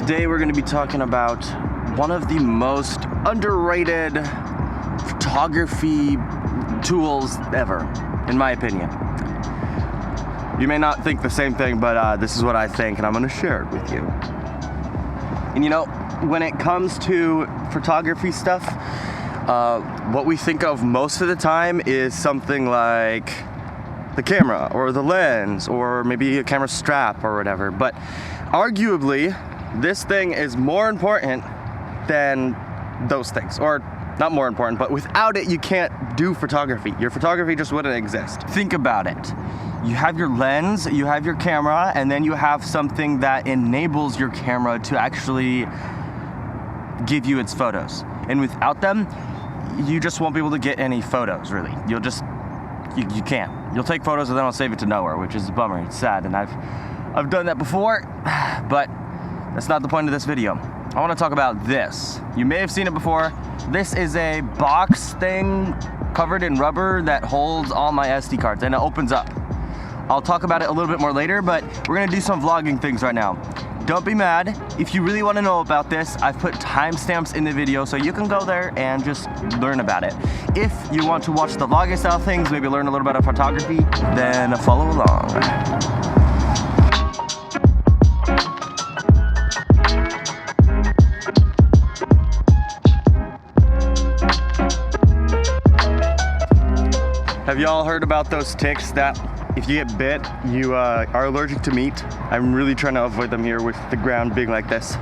Today we're going to be talking about one of the most underrated photography tools ever, in my opinion. You may not think the same thing, but this is what I think, and I'm going to share it with you. And you know, when it comes to photography stuff, what we think of most of the time is something like the camera or the lens or maybe a camera strap or whatever. But arguably, this thing is more important than those things. Or not more important, but without it, you can't do photography. Your photography just wouldn't exist. Think about it. You have your lens, you have your camera, and then you have something that enables your camera to actually give you its photos. And without them, you just won't be able to get any photos, really. You can't. You'll take photos and then I'll save it to nowhere, which is a bummer. It's sad, and I've done that before, but that's not the point of this video. I want to talk about this. You may have seen it before. This is a box thing covered in rubber that holds all my SD cards, and it opens up. I'll talk about it a little bit more later, but we're gonna do some vlogging things right now. Don't be mad. If you really want to know about this, I've put timestamps in the video so you can go there and just learn about it. If you want to watch the vlogging style things, maybe learn a little bit of photography, then follow along. Have y'all heard about those ticks that if you get bit, you are allergic to meat? I'm really trying to avoid them here with the ground being like this.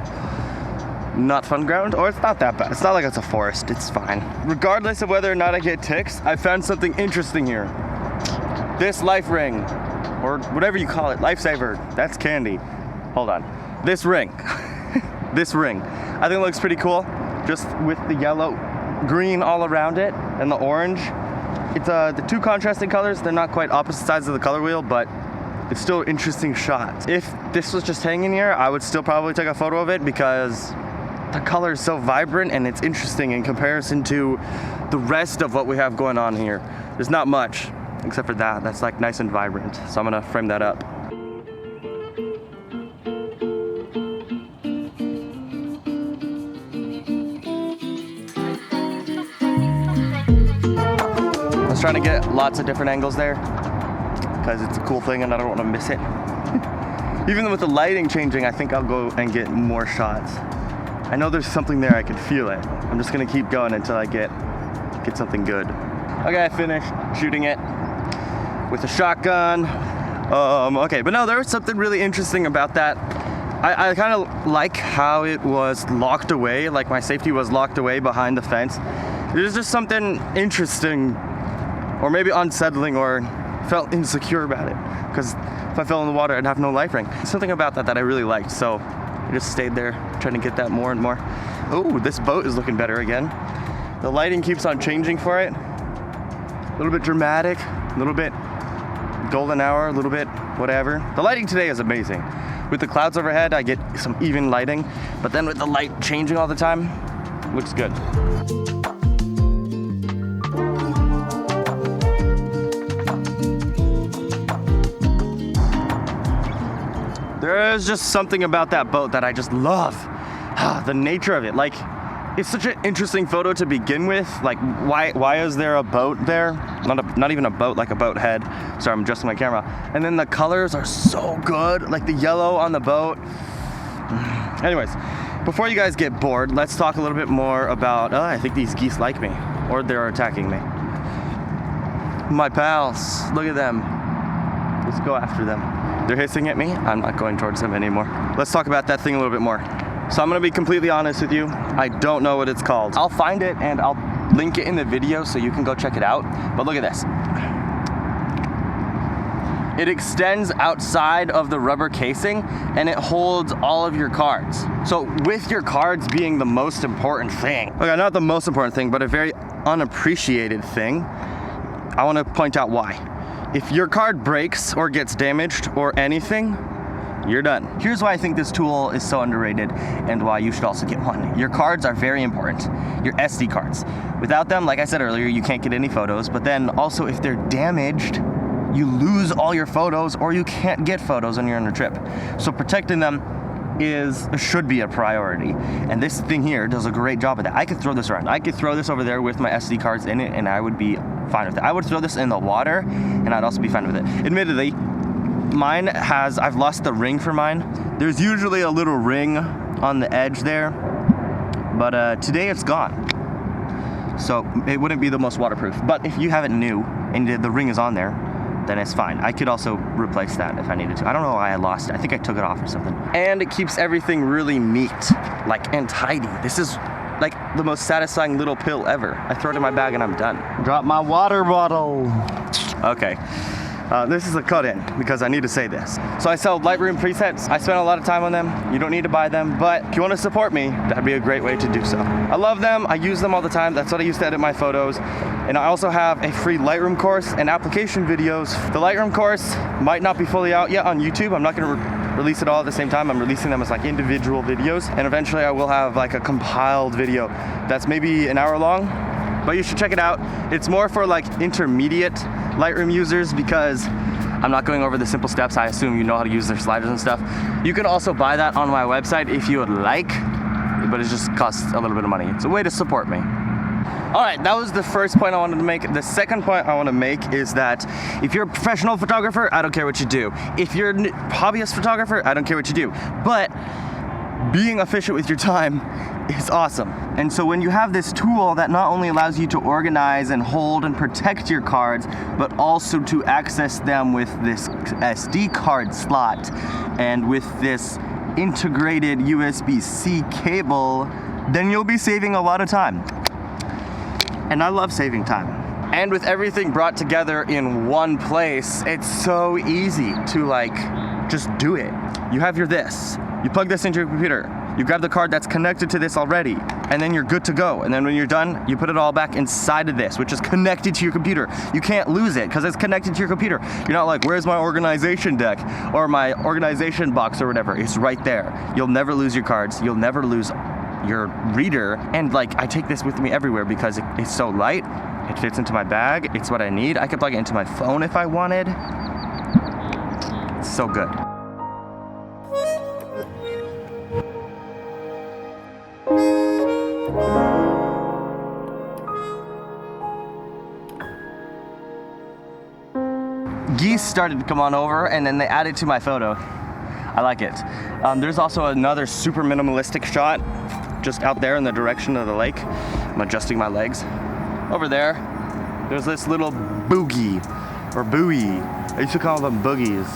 Not fun ground, or it's not that bad. It's not like it's a forest, it's fine. Regardless of whether or not I get ticks, I found something interesting here. This life ring, or whatever you call it, lifesaver, that's candy. Hold on. This ring, this ring. I think it looks pretty cool, just with the yellow, green all around it, and the orange. It's the two contrasting colors. They're not quite opposite sides of the color wheel, but it's still an interesting shot. If this was just hanging here, I would still probably take a photo of it because the color is so vibrant and it's interesting in comparison to the rest of what we have going on here. There's not much except for that. That's like nice and vibrant. So I'm gonna frame that up. I was trying to get lots of different angles there because it's a cool thing and I don't want to miss it. Even with the lighting changing, I think I'll go and get more shots. I know there's something there, I can feel it. I'm just gonna keep going until I get something good. Okay, I finished shooting it with a shotgun. Okay, but no, there was something really interesting about that. I kind of like how it was locked away, like my safety was locked away behind the fence. There's just something interesting, or maybe unsettling, or felt insecure about it. Because if I fell in the water, I'd have no life ring. Something about that I really liked, so I just stayed there trying to get that more and more. Oh, this boat is looking better again. The lighting keeps on changing for it. A little bit dramatic, a little bit golden hour, a little bit whatever. The lighting today is amazing. With the clouds overhead, I get some even lighting, but then with the light changing all the time, looks good. There's just something about that boat that I just love. The nature of it. Like, it's such an interesting photo to begin with. Like, why is there a boat there? Not even a boat, like a boat head. Sorry, I'm adjusting my camera. And then the colors are so good, like the yellow on the boat. Anyways, before you guys get bored, let's talk a little bit more about, I think these geese like me, or they're attacking me. My pals, look at them. Let's go after them. They're hissing at me. I'm not going towards them anymore. Let's talk about that thing a little bit more. So I'm gonna be completely honest with you. I don't know what it's called. I'll find it and I'll link it in the video so you can go check it out. But look at this. It extends outside of the rubber casing and it holds all of your cards. So with your cards being the most important thing, okay, not the most important thing, but a very unappreciated thing, I wanna point out why. If your card breaks or gets damaged or anything, you're done. Here's why I think this tool is so underrated and why you should also get one. Your cards are very important. Your SD cards. Without them, like I said earlier, you can't get any photos, but then also if they're damaged, you lose all your photos or you can't get photos when you're on a trip. So protecting them should be a priority. And this thing here does a great job of that. I could throw this around. I could throw this over there with my SD cards in it, and I would be fine with it. I would throw this in the water, and I'd also be fine with it. Admittedly, I've lost the ring for mine. There's usually a little ring on the edge there, but today it's gone. So it wouldn't be the most waterproof. But if you have it new and the ring is on there, then it's fine. I could also replace that if I needed to. I don't know why I lost it. I think I took it off or something. And it keeps everything really neat, and tidy. This is like the most satisfying little pill ever. I throw it in my bag and I'm done. Drop my water bottle. Okay. This is a cut-in because I need to say this. So I sell Lightroom presets. I spend a lot of time on them. You don't need to buy them, but if you want to support me, that'd be a great way to do so. I love them. I use them all the time. That's what I use to edit my photos. And I also have a free Lightroom course and application videos. The Lightroom course might not be fully out yet on YouTube. I'm not going to release it all at the same time. I'm releasing them as like individual videos. And eventually I will have like a compiled video that's maybe an hour long, but you should check it out. It's more for like intermediate Lightroom users because I'm not going over the simple steps. I assume you know how to use their sliders and stuff. You can also buy that on my website if you would like, but it just costs a little bit of money. It's a way to support me. All right, that was the first point I wanted to make. The second point I want to make is that if you're a professional photographer, I don't care what you do. If you're a hobbyist photographer, I don't care what you do. But being efficient with your time is awesome. And so when you have this tool that not only allows you to organize and hold and protect your cards, but also to access them with this SD card slot and with this integrated USB-C cable, then you'll be saving a lot of time. And I love saving time. And with everything brought together in one place, it's so easy to just do it. You have this. You plug this into your computer. You grab the card that's connected to this already, and then you're good to go. And then when you're done, you put it all back inside of this, which is connected to your computer. You can't lose it because it's connected to your computer. You're not like, where's my organization deck or my organization box or whatever? It's right there. You'll never lose your cards. You'll never lose your reader. And I take this with me everywhere because it's so light. It fits into my bag. It's what I need. I could plug it into my phone if I wanted. It's so good. Geese started to come on over, and then they added to my photo. I like it. There's also another super minimalistic shot just out there in the direction of the lake. I'm adjusting my legs. Over there, there's this little boogie, or buoy. I used to call them boogies.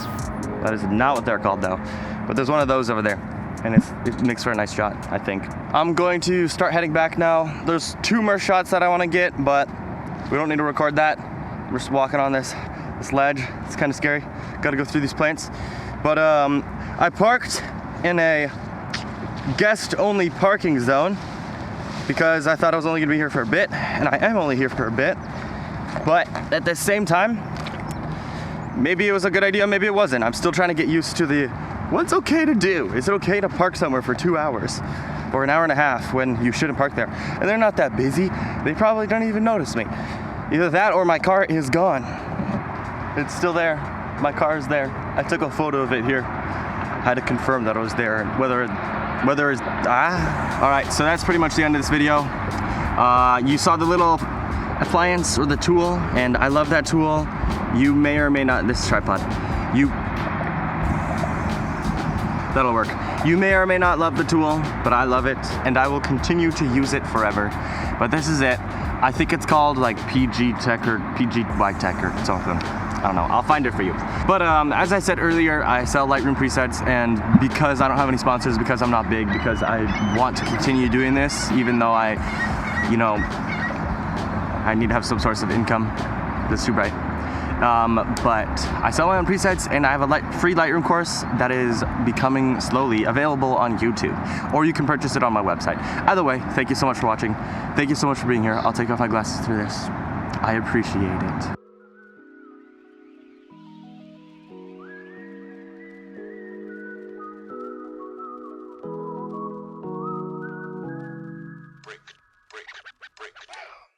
That is not what they're called though. But there's one of those over there, and it makes for a nice shot, I think. I'm going to start heading back now. There's 2 more shots that I want to get, but we don't need to record that. We're just walking on this ledge. It's kind of scary. Got to go through these plants. But I parked in a guest-only parking zone because I thought I was only gonna be here for a bit, and I am only here for a bit. But at the same time, maybe it was a good idea, maybe it wasn't. I'm still trying to get used to what's okay to do. Is it okay to park somewhere for 2 hours or an hour and a half when you shouldn't park there? And they're not that busy. They probably don't even notice me. Either that or my car is gone. It's still there. My car is there. I took a photo of it here. I had to confirm that it was there, and whether it's all right, so that's pretty much the end of this video. You saw the little appliance or the tool, and I love that tool. You may or may not, this tripod, that'll work. You may or may not love the tool, but I love it, and I will continue to use it forever. But this is it. I think it's called like PG Tech or PGY Tech or something. I don't know, I'll find it for you. But as I said earlier, I sell Lightroom presets, and because I don't have any sponsors, because I'm not big, because I want to continue doing this, even though I need to have some source of income. That's too bright. But I sell my own presets, and I have a free Lightroom course that is becoming slowly available on YouTube, or you can purchase it on my website. Either way, thank you so much for watching. Thank you so much for being here. I'll take off my glasses through this. I appreciate it. Break it down.